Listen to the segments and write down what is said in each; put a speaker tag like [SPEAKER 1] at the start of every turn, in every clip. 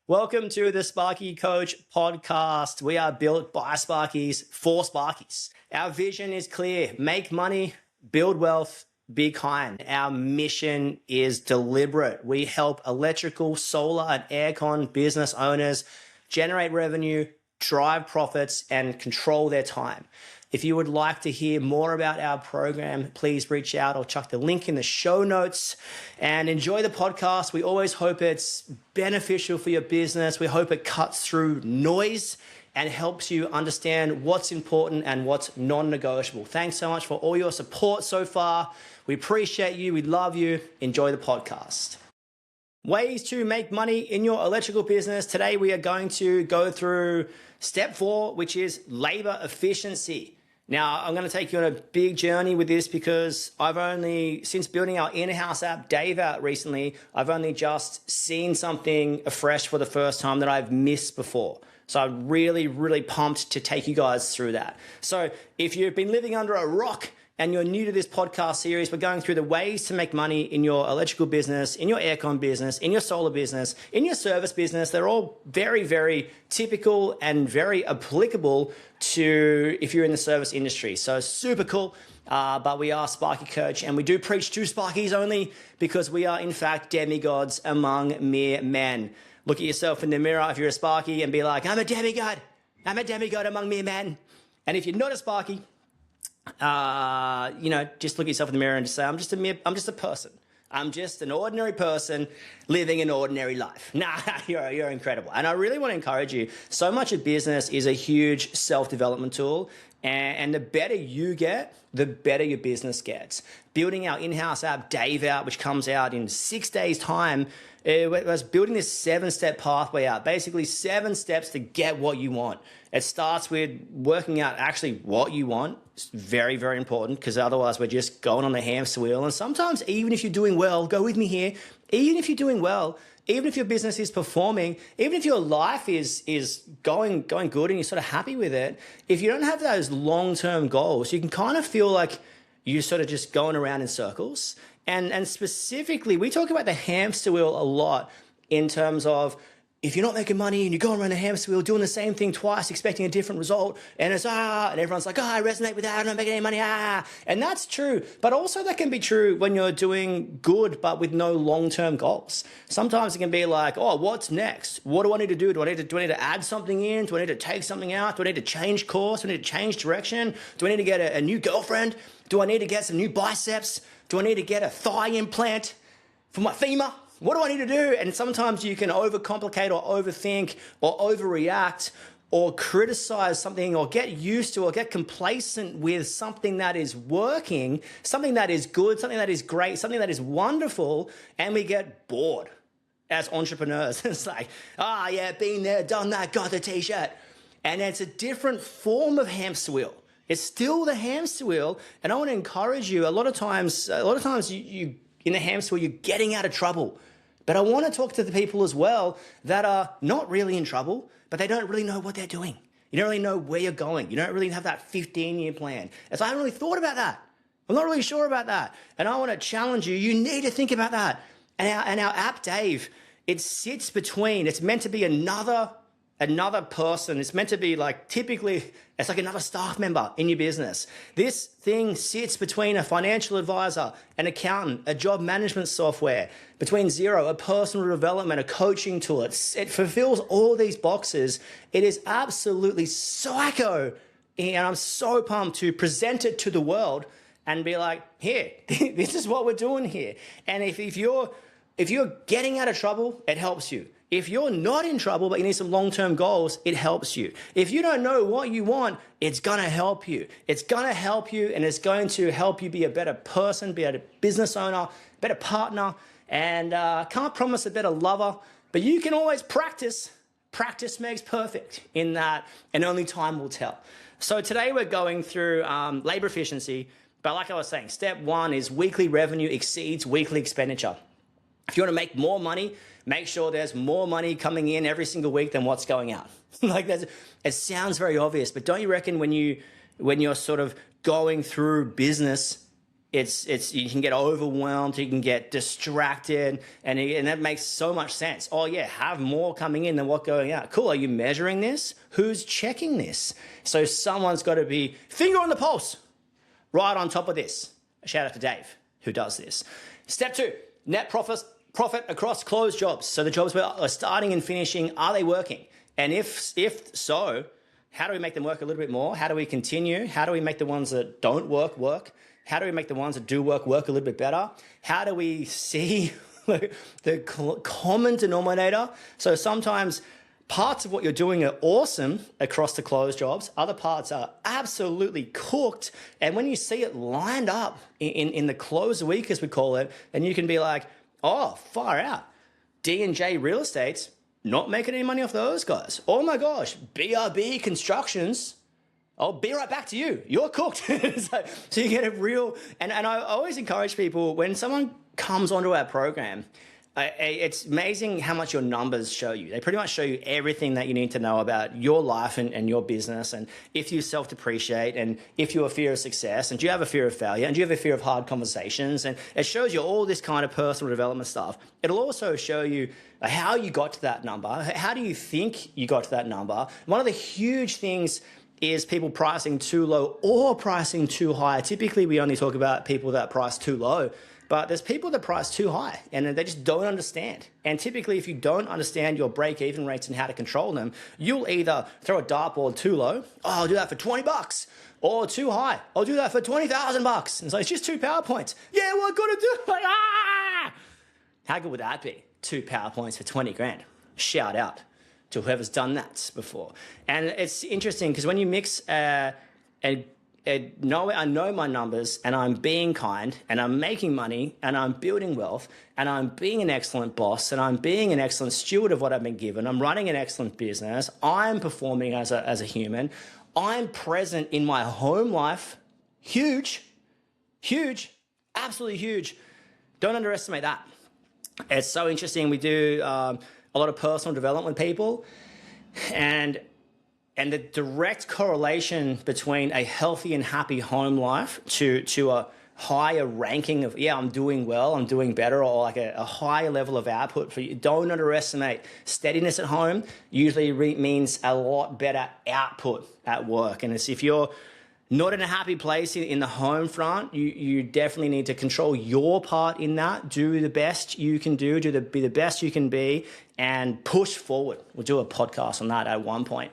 [SPEAKER 1] Welcome to the Sparky Coach podcast. We are built by Sparkies for Sparkies. Our vision is clear: make money, build wealth, be kind. Our mission is deliberate. We help electrical, solar, and aircon business owners generate revenue, drive profits, and control their time. If you would like to hear more about our program, please reach out. I'll chuck the link in the show notes and enjoy the podcast. We always hope it's beneficial for your business. We hope it cuts through noise and helps you understand what's important and what's non-negotiable. Thanks so much for all your support so far. We appreciate you. We love you. Enjoy the podcast. Ways to make money in your electrical business. Today we are going to go through step 4, which is labor efficiency. Now, I'm going to take you on a big journey with this because since building our in-house app, Dave, out recently, I've only just seen something afresh for the first time that I've missed before. So I'm really, really pumped to take you guys through that. So if you've been living under a rock and you're new to this podcast series, we're going through the ways to make money in your electrical business, in your aircon business, in your solar business, in your service business. They're all very, very typical and very applicable to if you're in the service industry. So super cool. But we are Sparky Coach, and we do preach to Sparkies only because we are, in fact, demigods among mere men. Look at yourself in the mirror if you're a Sparky and be like, I'm a demigod. I'm a demigod among mere men. And if you're not a Sparky, just look at yourself in the mirror and just say, I'm just a person. I'm just an ordinary person living an ordinary life. Nah, you're incredible. And I really want to encourage you. So much of business is a huge self-development tool. And the better you get, the better your business gets. Building our in-house app, Dave Out, which comes out in 6 days' time, was building this 7-step pathway out, basically 7 steps to get what you want. It starts with working out actually what you want. It's very, very important because otherwise we're just going on the hamster wheel. And sometimes even if you're doing well, go with me here, even if you're doing well, even if your business is performing, even if your life is going good and you're sort of happy with it, if you don't have those long-term goals, you can kind of feel like you're sort of just going around in circles. And specifically, we talk about the hamster wheel a lot in terms of if you're not making money and you're going around the hamster wheel doing the same thing twice, expecting a different result, and it's and everyone's like, I resonate with that, I'm not making any money, and that's true. But also that can be true when you're doing good but with no long-term goals. Sometimes it can be like, what's next? What do I need to do? Do I need to add something in? Do I need to take something out? Do I need to change course? Do I need to change direction? Do I need to get a new girlfriend? Do I need to get some new biceps? Do I need to get a thigh implant for my femur? What do I need to do? And sometimes you can overcomplicate or overthink or overreact or criticize something or get used to or get complacent with something that is working, something that is good, something that is great, something that is wonderful, and we get bored as entrepreneurs. It's like, been there, done that, got the t-shirt. And it's a different form of hamster wheel. It's still the hamster wheel. And I want to encourage you, a lot of times you in the hamster wheel, you're getting out of trouble. But I want to talk to the people as well that are not really in trouble, but they don't really know what they're doing. You don't really know where you're going. You don't really have that 15-year plan. It's like, I haven't really thought about that. I'm not really sure about that. And I want to challenge you. You need to think about that. And our app, Dave, it sits between. It's meant to be another person. It's meant to be like, typically, it's like another staff member in your business. This thing sits between a financial advisor, an accountant, a job management software, between Xero, a personal development, a coaching tool. It fulfills all these boxes. It is absolutely psycho. And I'm so pumped to present it to the world and be like, here, this is what we're doing here. And if you're getting out of trouble, it helps you. If you're not in trouble, but you need some long-term goals, it helps you. If you don't know what you want, it's going to help you. It's going to help you, and it's going to help you be a better person, be a better business owner, better partner, and can't promise a better lover, but you can always practice. Practice makes perfect in that, and only time will tell. So today we're going through labor efficiency, but like I was saying, step 1 is weekly revenue exceeds weekly expenditure. If you want to make more money, make sure there's more money coming in every single week than what's going out. It sounds very obvious, but don't you reckon when you're sort of going through business, it's you can get overwhelmed, you can get distracted, and that makes so much sense. Oh yeah, have more coming in than what going out. Cool. Are you measuring this? Who's checking this? So someone's got to be finger on the pulse, right on top of this. Shout out to Dave who does this. Step 2, net profit across closed jobs. So the jobs we're starting and finishing, are they working? And if so, how do we make them work a little bit more? How do we continue? How do we make the ones that don't work? How do we make the ones that do work a little bit better? How do we see the common denominator? So sometimes parts of what you're doing are awesome across the closed jobs. Other parts are absolutely cooked. And when you see it lined up in the close week, as we call it, then you can be like, oh, far out. D&J Real Estate's not making any money off those guys. Oh my gosh, BRB Constructions, I'll be right back to you. You're cooked. So you get a real, and I always encourage people, when someone comes onto our program, it's amazing how much your numbers show you. They pretty much show you everything that you need to know about your life and your business, and if you self-depreciate, and if you have a fear of success, and do you have a fear of failure, and do you have a fear of hard conversations, and it shows you all this kind of personal development stuff. It'll also show you how you got to that number. How do you think you got to that number? One of the huge things is people pricing too low or pricing too high. Typically, we only talk about people that price too low. But there's people that price too high and they just don't understand. And typically, if you don't understand your break-even rates and how to control them, you'll either throw a dartboard too low, oh, I'll do that for $20, or too high, I'll do that for $20,000. And so it's just 2 PowerPoints. Yeah, well, I've got to do it. Ah! How good would that be? 2 PowerPoints for 20 grand. Shout out to whoever's done that before. And it's interesting because when you mix I know my numbers, and I'm being kind, and I'm making money, and I'm building wealth, and I'm being an excellent boss, and I'm being an excellent steward of what I've been given. I'm running an excellent business. I'm performing as a human. I'm present in my home life. Huge, absolutely huge. Don't underestimate that. It's so interesting. We do a lot of personal development with people, and the direct correlation between a healthy and happy home life to a higher ranking of, yeah, I'm doing well, I'm doing better, or like a higher level of output for you. Don't underestimate steadiness at home. Usually means a lot better output at work. And it's, if you're not in a happy place in the home front, you definitely need to control your part in that. Do the best you can do, be the best you can be, and push forward. We'll do a podcast on that at one point.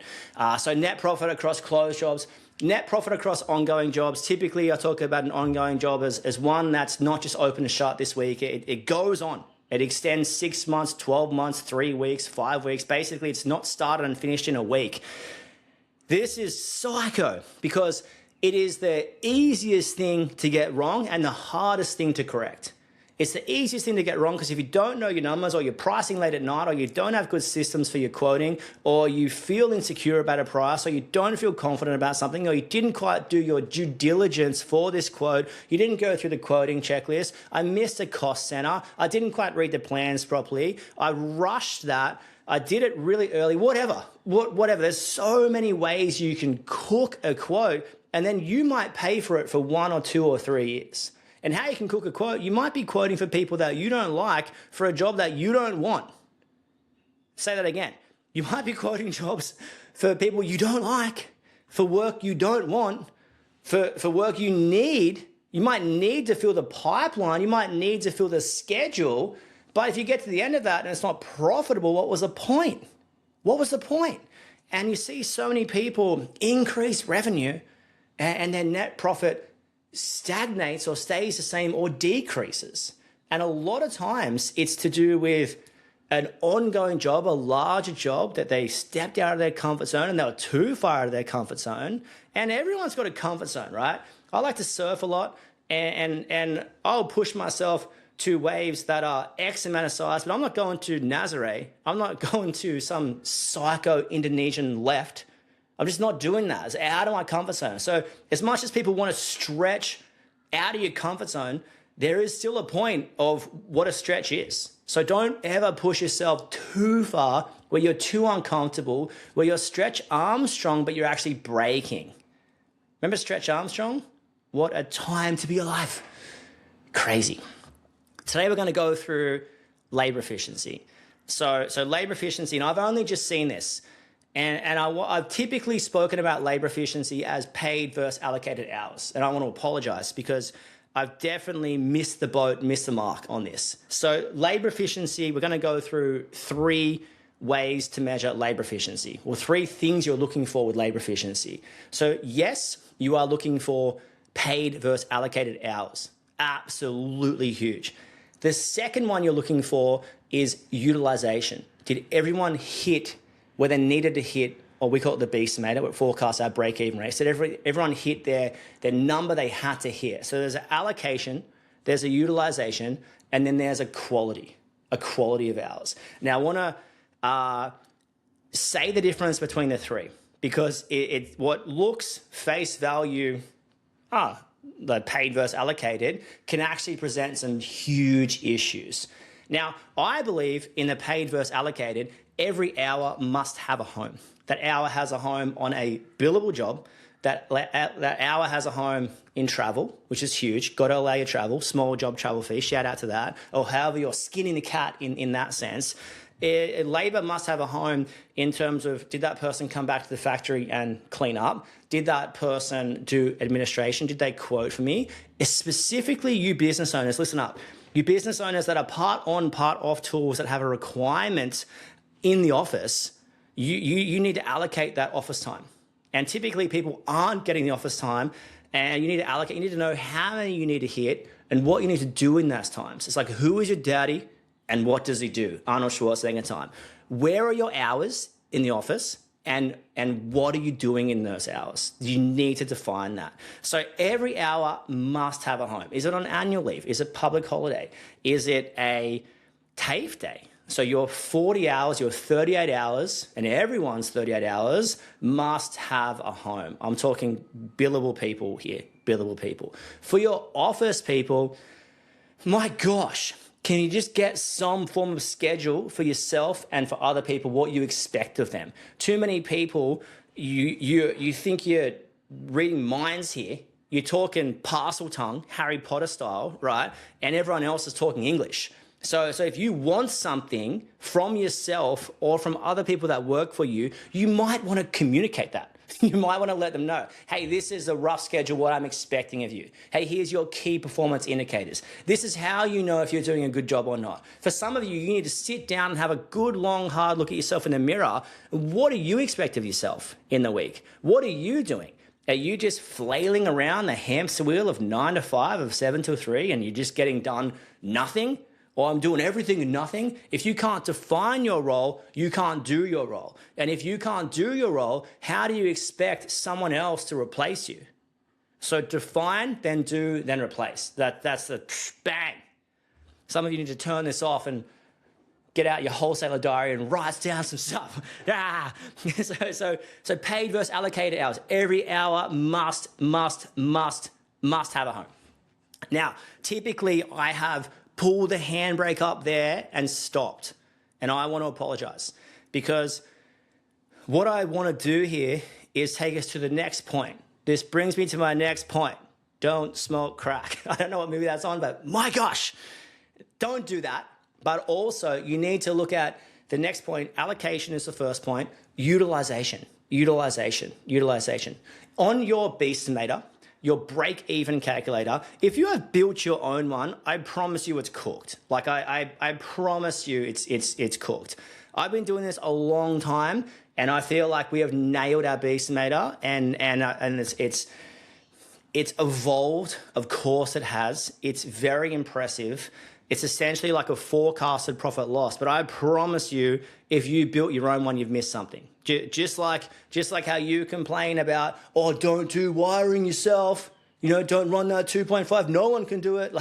[SPEAKER 1] So net profit across closed jobs, net profit across ongoing jobs. Typically, I talk about an ongoing job as one that's not just open and shut this week. It goes on. It extends 6 months, 12 months, 3 weeks, 5 weeks. Basically, it's not started and finished in a week. This is psycho because it is the easiest thing to get wrong and the hardest thing to correct. It's the easiest thing to get wrong because if you don't know your numbers, or you're pricing late at night, or you don't have good systems for your quoting, or you feel insecure about a price, or you don't feel confident about something, or you didn't quite do your due diligence for this quote, you didn't go through the quoting checklist, I missed a cost center, I didn't quite read the plans properly, I rushed that, I did it really early, whatever. There's so many ways you can cook a quote, and then you might pay for it for 1 or 2 or 3 years. And how you can cook a quote, you might be quoting for people that you don't like for a job that you don't want. Say that again. You might be quoting jobs for people you don't like, for work you don't want, for work you need. You might need to fill the pipeline. You might need to fill the schedule. But if you get to the end of that and it's not profitable, what was the point? What was the point? And you see so many people increase revenue and their net profit stagnates or stays the same or decreases. And a lot of times it's to do with an ongoing job, a larger job that they stepped out of their comfort zone and they were too far out of their comfort zone. And everyone's got a comfort zone, right? I like to surf a lot and I'll push myself to waves that are X amount of size, but I'm not going to Nazare. I'm not going to some psycho Indonesian left. I'm just not doing that. It's out of my comfort zone. So as much as people want to stretch out of your comfort zone, there is still a point of what a stretch is. So don't ever push yourself too far where you're too uncomfortable, where you're Stretch Armstrong, but you're actually breaking. Remember Stretch Armstrong? What a time to be alive. Crazy. Today we're going to go through labor efficiency. So labor efficiency, and I've only just seen this, and I've typically spoken about labor efficiency as paid versus allocated hours, and I want to apologize because I've definitely missed the boat, missed the mark on this. So labor efficiency, we're going to go through 3 ways to measure labor efficiency, or 3 things you're looking for with labor efficiency. So yes, you are looking for paid versus allocated hours. Absolutely huge. The second one you're looking for is utilization. Did everyone hit where they needed to hit, or we call it the B estimator, which forecasts our break-even rate? So everyone hit their number they had to hit. So there's an allocation, there's a utilization, and then there's a quality of hours. Now I want to say the difference between the 3, because it what looks face value, the paid versus allocated, can actually present some huge issues. Now, I believe in the paid versus allocated, every hour must have a home. That hour has a home on a billable job. That hour has a home in travel, which is huge. Got to allow your travel, small job travel fee, shout out to that. Or however you're skinning the cat in that sense. Labor must have a home in terms of, did that person come back to the factory and clean up? Did that person do administration? Did they quote for me? Specifically, you business owners, listen up. You business owners that are part on, part off tools that have a requirement in the office, you need to allocate that office time. And typically people aren't getting the office time, and you need to allocate, you need to know how many you need to hit and what you need to do in those times. It's like, who is your daddy? And what does he do? Arnold Schwarzenegger time. Where are your hours in the office? And what are you doing in those hours? You need to define that. So every hour must have a home. Is it on annual leave? Is it public holiday? Is it a TAFE day? So your 40 hours, your 38 hours, and everyone's 38 hours must have a home. I'm talking billable people here, billable people. For your office people, my gosh, can you just get some form of schedule for yourself and for other people, what you expect of them? Too many people, you think you're reading minds here. You're talking parcel tongue, Harry Potter style, right? And everyone else is talking English. So if you want something from yourself or from other people that work for you, you might want to communicate that. You might want to let them know, hey, this is a rough schedule, what I'm expecting of you. Hey, here's your key performance indicators. This is how you know if you're doing a good job or not. For some of you, you need to sit down and have a good, long, hard look at yourself in the mirror. What do you expect of yourself in the week? What are you doing? Are you just flailing around the hamster wheel of 9 to 5, of 7 to 3, and you're just getting done nothing? Or I'm doing everything and nothing? If you can't define your role, you can't do your role. And if you can't do your role, how do you expect someone else to replace you? So define, then do, then replace. That's the bang. Some of you need to turn this off and get out your wholesaler diary and write down some stuff. So paid versus allocated hours. Every hour must have a home. Now, typically I have pulled the handbrake up there and stopped. And I want to apologize, because what I want to do here is take us to the next point. This brings me to my next point. Don't smoke crack. I don't know what movie that's on, but my gosh, don't do that. But also you need to look at the next point. Allocation is the first point. Utilization. On your B estimator, your break-even calculator, if you have built your own one, I promise you it's cooked. Like I promise you it's cooked. I've been doing this a long time, and I feel like we have nailed our B estimator, and it's evolved. Of course it has. It's very impressive. It's essentially like a forecasted profit loss. But I promise you, if you built your own one, you've missed something. Just like how you complain about, oh, don't do wiring yourself. You know, don't run that 2.5. No one can do it.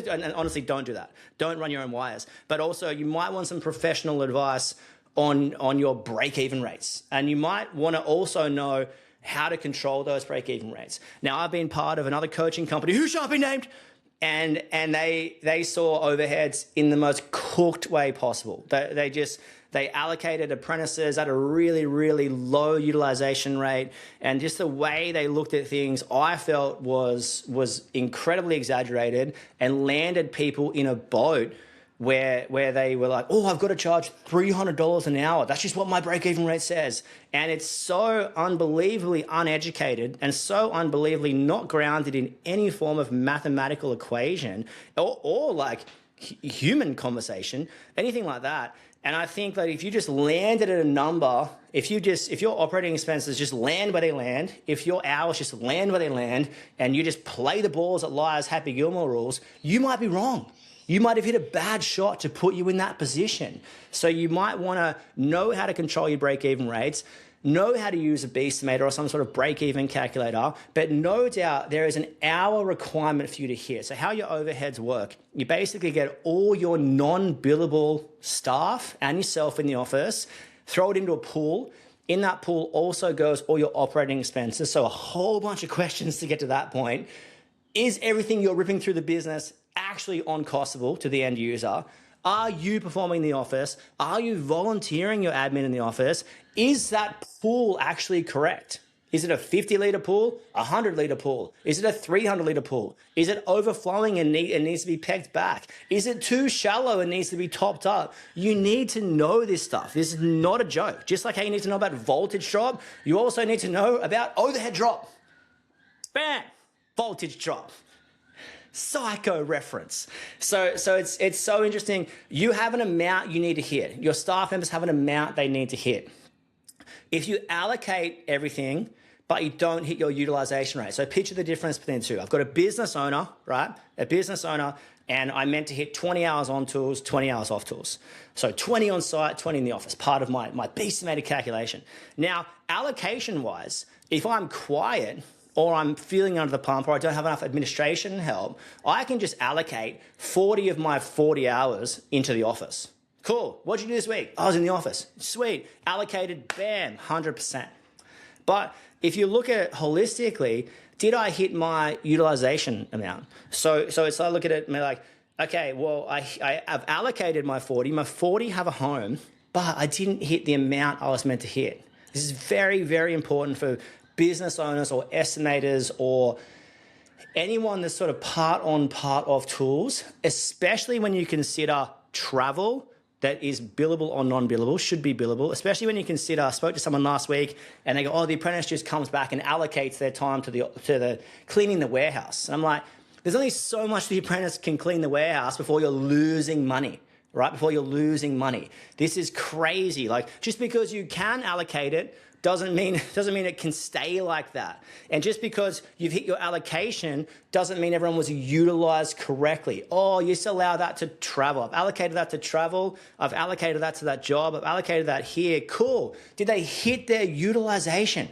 [SPEAKER 1] And honestly, don't do that. Don't run your own wires. But also, you might want some professional advice on your break-even rates. And you might want to also know how to control those break-even rates. Now, I've been part of another coaching company, who shall be named, and they saw overheads in the most cooked way possible. They They allocated apprentices at a really, really low utilization rate. And just the way they looked at things, I felt was incredibly exaggerated and landed people in a boat where they were like, oh, I've got to charge $300 an hour. That's just what my break-even rate says. And it's so unbelievably uneducated and so unbelievably not grounded in any form of mathematical equation or like human conversation, anything like that. And I think that if you just landed at a number, if your operating expenses just land where they land, if your hours just land where they land, and you just play the balls at Liar's Happy Gilmore rules, you might be wrong. You might have hit a bad shot to put you in that position. So you might want to know how to control your break-even rates, know how to use a Beastmator or some sort of break-even calculator, but no doubt there is an hour requirement for you to hit. So how your overheads work, you basically get all your non-billable staff and yourself in the office, throw it into a pool. In that pool also goes all your operating expenses. So a whole bunch of questions to get to that point. Is everything you're ripping through the business actually uncostable to the end user? Are you performing in the office? Are you volunteering your admin in the office? Is that pool actually correct? Is it a 50-litre pool, a 100-litre pool? Is it a 300-litre pool? Is it overflowing and needs to be pegged back? Is it too shallow and needs to be topped up? You need to know this stuff. This is not a joke. Just like how you need to know about voltage drop, you also need to know about overhead drop. Bam! Voltage drop. Psycho reference. So it's so interesting. You have an amount you need to hit. Your staff members have an amount they need to hit. If you allocate everything, but you don't hit your utilization rate. So picture the difference between the two. I've got a business owner, right? A business owner, and I meant to hit 20 hours on tools, 20 hours off tools. So 20 on site, 20 in the office, part of my Beastmator calculation. Now, allocation-wise, if I'm quiet, or I'm feeling under the pump, or I don't have enough administration help, I can just allocate 40 of my 40 hours into the office. Cool. What'd you do this week? I was in the office. Sweet. Allocated, bam, 100%. But if you look at it holistically, did I hit my utilization amount? So it's I look at it and be like, okay, well, I've allocated my 40. My 40 have a home, but I didn't hit the amount I was meant to hit. This is very, very important for business owners or estimators or anyone that's sort of part on, part off tools, especially when you consider travel that is billable or non-billable, should be billable, especially when you consider, I spoke to someone last week and they go, oh, the apprentice just comes back and allocates their time to the cleaning the warehouse. And I'm like, there's only so much the apprentice can clean the warehouse before you're losing money, right? Before you're losing money. This is crazy. Like, just because you can allocate it doesn't mean it can stay like that. And just because you've hit your allocation doesn't mean everyone was utilized correctly. Oh, you just allow that to travel. I've allocated that to travel. I've allocated that to that job. I've allocated that here. Cool. Did they hit their utilization?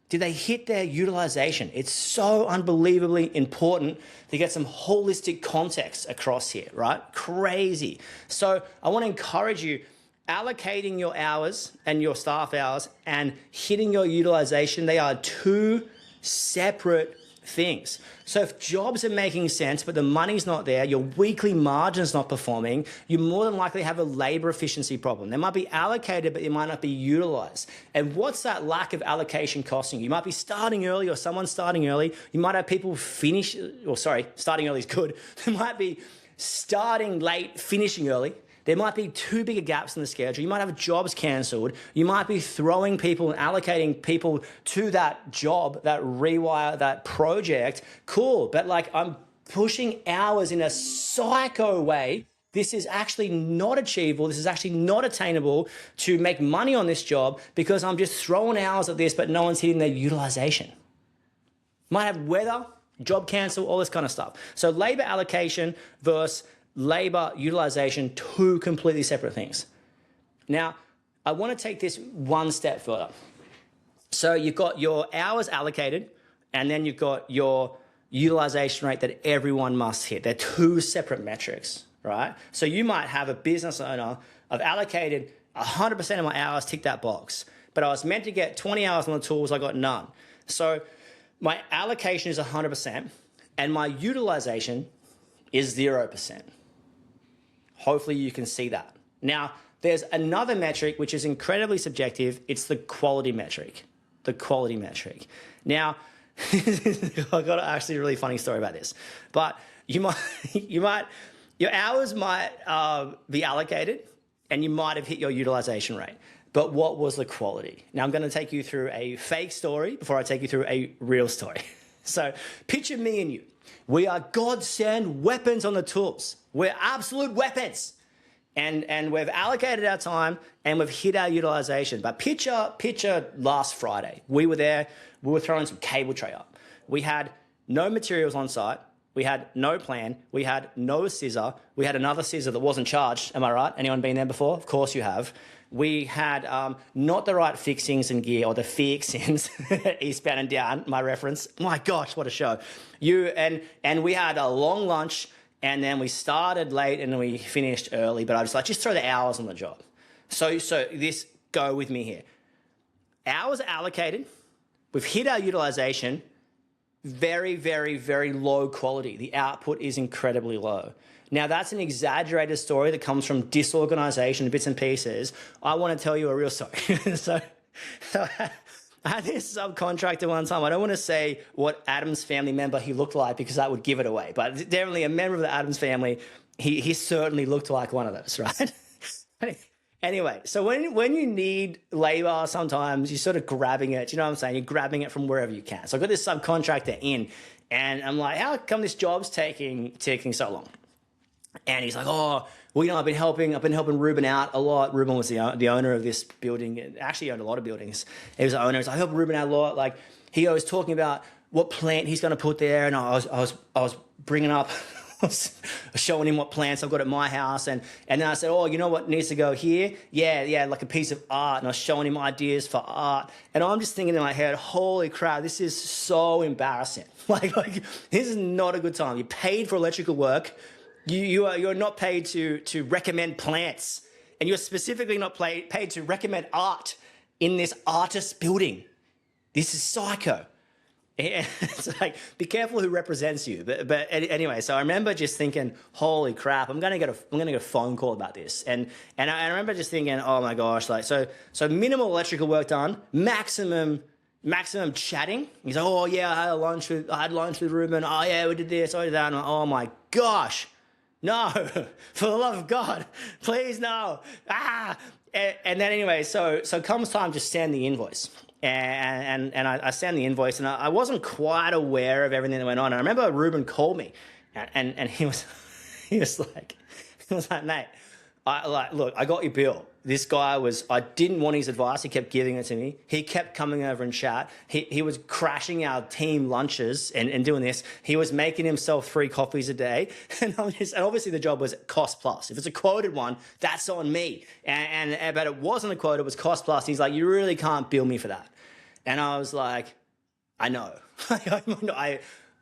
[SPEAKER 1] Did they hit their utilization? It's so unbelievably important to get some holistic context across here, right? Crazy. So I want to encourage you, allocating your hours and your staff hours and hitting your utilization, they are two separate things. So if jobs are making sense, but the money's not there, your weekly margin's not performing, you more than likely have a labor efficiency problem. They might be allocated, but they might not be utilized. And what's that lack of allocation costing you? You might be starting early or someone's starting early. You might have people starting early is good. There might be starting late, finishing early. There might be too big a gaps in the schedule. You might have jobs cancelled. You might be throwing people and allocating people to that job, that rewire, that project. Cool, but like I'm pushing hours in a psycho way. This is actually not achievable. This is actually not attainable to make money on this job because I'm just throwing hours at this, but no one's hitting their utilization. Might have weather, job cancel, all this kind of stuff. So labor allocation versus labor utilization, two completely separate things. Now, I want to take this one step further. So you've got your hours allocated, and then you've got your utilization rate that everyone must hit. They're two separate metrics, right? So you might have a business owner, I've allocated 100% of my hours, tick that box, but I was meant to get 20 hours on the tools, I got none. So my allocation is 100%, and my utilization is 0%. Hopefully you can see that. Now, there's another metric which is incredibly subjective. It's the quality metric. The quality metric. Now, I've got actually a really funny story about this, but your hours might be allocated and you might have hit your utilization rate. But what was the quality? Now, I'm going to take you through a fake story before I take you through a real story. So picture me and you. We are God-sent weapons on the tools. We're absolute weapons. And we've allocated our time and we've hit our utilization. But picture last Friday. We were there. We were throwing some cable tray up. We had no materials on site. We had no plan. We had no scissor. We had another scissor that wasn't charged. Am I right? Anyone been there before? Of course you have. We had not the right fixings and gear, or the fixings, eastbound and down, my reference. My gosh, what a show. And we had a long lunch, and then we started late and we finished early, but I was like, just throw the hours on the job. So this, go with me here. Hours allocated. We've hit our utilization. Very, very, very low quality. The output is incredibly low. Now, that's an exaggerated story that comes from disorganization, bits and pieces. I want to tell you a real story. So I had this subcontractor one time. I don't want to say what Adam's family member he looked like because that would give it away. But definitely a member of the Adams family, he certainly looked like one of those, right? Anyway, so when you need labor, sometimes you're sort of grabbing it. You know what I'm saying? You're grabbing it from wherever you can. So I got this subcontractor in, and I'm like, how come this job's taking so long? And he's like, oh, well, you know, I've been helping Ruben out a lot. Ruben was the owner of this building. Actually, he owned a lot of buildings. He was the owner. So I helped Ruben out a lot. Like, he was talking about what plant he's going to put there, and I was bringing up, showing him what plants I've got at my house, and then I said, oh, you know what needs to go here? Yeah, like a piece of art. And I was showing him ideas for art, and I'm just thinking in my head, holy crap, this is so embarrassing. Like this is not a good time. You're paid for electrical work. You're not paid to recommend plants, and you're specifically not paid to recommend art in this artist building. This is psycho. It's like, be careful who represents you. But anyway, so I remember just thinking, holy crap, I'm gonna get a phone call about this, and I remember just thinking, oh my gosh, like so minimal electrical work done, maximum chatting. He's like, oh yeah, I had lunch with Ruben. Oh yeah, we did this, I did that. And I'm like, oh my gosh. No, for the love of God, please no. And then anyway, so comes time to send the invoice. And I send the invoice, and I wasn't quite aware of everything that went on. I remember Ruben called me, and he was like, mate, look, I got your bill. This guy I didn't want his advice. He kept giving it to me. He kept coming over and chat. He was crashing our team lunches and doing this. He was making himself 3 coffees a day. And obviously the job was cost plus. If it's a quoted one, that's on me. But it wasn't a quote, it was cost plus. He's like, you really can't bill me for that. And I was like, I know.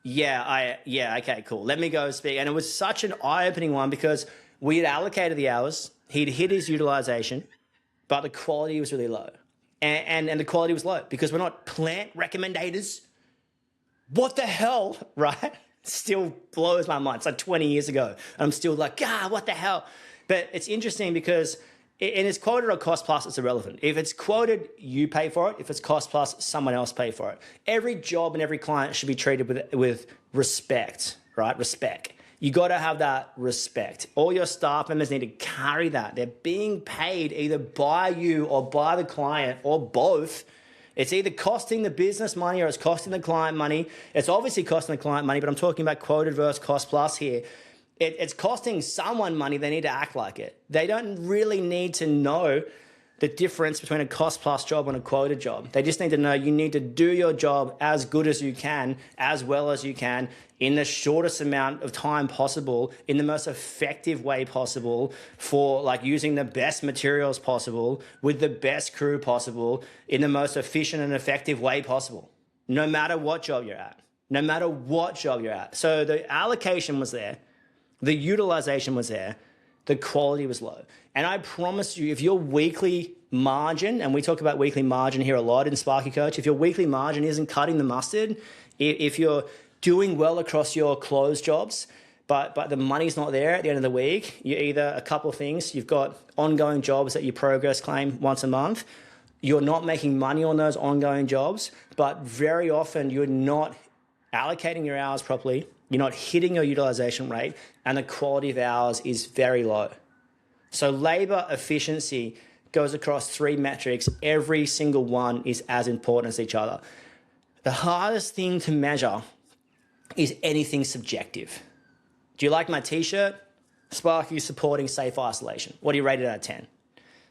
[SPEAKER 1] Yeah, okay, cool. Let me go speak. And it was such an eye-opening one because we had allocated the hours. He'd hit his utilization, but the quality was really low. And the quality was low because we're not plant recommendators. What the hell, right? Still blows my mind. It's like 20 years ago. And I'm still like, what the hell? But it's interesting because and it's quoted or cost plus, it's irrelevant. If it's quoted, you pay for it. If it's cost plus, someone else pay for it. Every job and every client should be treated with respect, right? Respect. You got to have that respect. All your staff members need to carry that. They're being paid either by you or by the client or both. It's either costing the business money or it's costing the client money. It's obviously costing the client money, but I'm talking about quoted versus cost plus here. It's costing someone money. They need to act like it. They don't really need to know the difference between a cost plus job and a quoted job. They just need to know you need to do your job as good as you can, as well as you can, in the shortest amount of time possible, in the most effective way possible, for like using the best materials possible, with the best crew possible, in the most efficient and effective way possible, no matter what job you're at. No matter what job you're at. So the allocation was there. The utilization was there. The quality was low. And I promise you, if your weekly margin, and we talk about weekly margin here a lot in Sparky Coach, if your weekly margin isn't cutting the mustard, if you're doing well across your closed jobs, but the money's not there at the end of the week, you're either a couple of things. You've got ongoing jobs that you progress claim once a month. You're not making money on those ongoing jobs, but very often you're not allocating your hours properly. You're not hitting your utilization rate, and the quality of hours is very low. So labor efficiency goes across 3 metrics. Every single one is as important as each other. The hardest thing to measure is anything subjective. Do you like my t-shirt? Sparky supporting safe isolation. What do you rate it out of 10?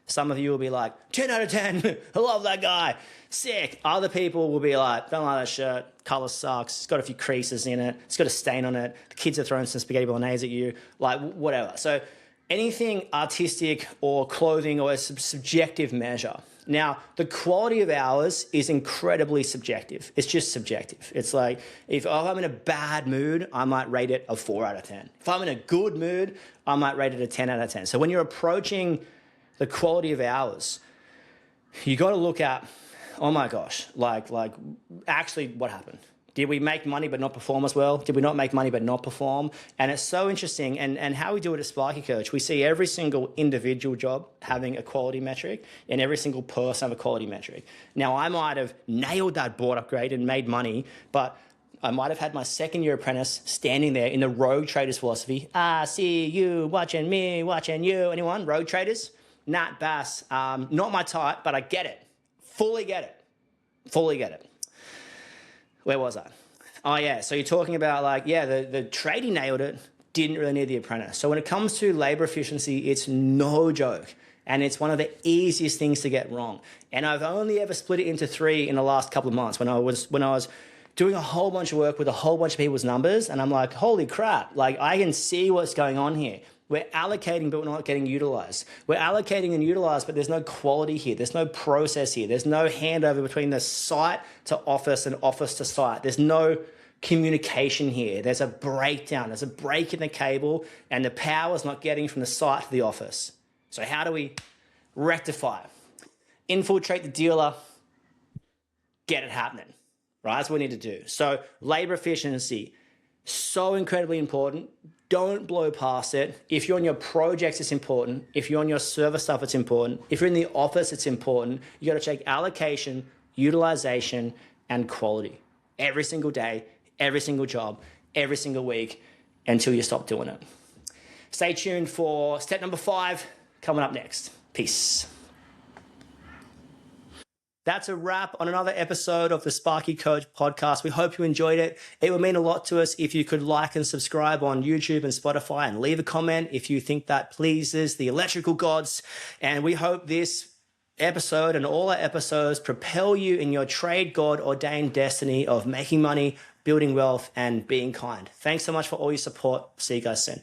[SPEAKER 1] Some of you will be like, 10 out of 10. I love that guy. Sick. Other people will be like, don't like that shirt. Color sucks. It's got a few creases in it. It's got a stain on it. The kids are throwing some spaghetti bolognese at you. Like, whatever. So anything artistic or clothing or a subjective measure. Now, the quality of hours is incredibly subjective. It's just subjective. It's like, if I'm in a bad mood, I might rate it a 4 out of 10. If I'm in a good mood, I might rate it a 10 out of 10. So when you're approaching the quality of hours, you got to look at, oh my gosh, like actually what happened? Did we make money but not perform as well? Did we not make money but not perform? And it's so interesting. And how we do it at Sparky Coach, we see every single individual job having a quality metric and every single person have a quality metric. Now, I might have nailed that board upgrade and made money, but I might have had my second-year apprentice standing there in the rogue traders philosophy. I see you watching me, watching you. Anyone? Rogue traders? Nat Bass, not my type, but I get it. Fully get it. Fully get it. Where was I? Oh, yeah. So you're talking about like, yeah, the tradie nailed it, didn't really need the apprentice. So when it comes to labor efficiency, it's no joke. And it's one of the easiest things to get wrong. And I've only ever split it into 3 in the last couple of months when I was doing a whole bunch of work with a whole bunch of people's numbers. And I'm like, holy crap, like I can see what's going on here. We're allocating, but we're not getting utilized. We're allocating and utilized, but there's no quality here. There's no process here. There's no handover between the site to office and office to site. There's no communication here. There's a breakdown. There's a break in the cable, and the power's not getting from the site to the office. So how do we rectify it? Infiltrate the dealer, get it happening, right? That's what we need to do. So labor efficiency, so incredibly important. Don't blow past it. If you're on your projects, it's important. If you're on your server stuff, it's important. If you're in the office, it's important. You got to check allocation, utilization, and quality every single day, every single job, every single week until you stop doing it. Stay tuned for step number 5 coming up next. Peace. That's a wrap on another episode of the Sparky Coach podcast. We hope you enjoyed it. It would mean a lot to us if you could like and subscribe on YouTube and Spotify and leave a comment if you think that pleases the electrical gods. And we hope this episode and all our episodes propel you in your trade God ordained destiny of making money, building wealth, and being kind. Thanks so much for all your support. See you guys soon.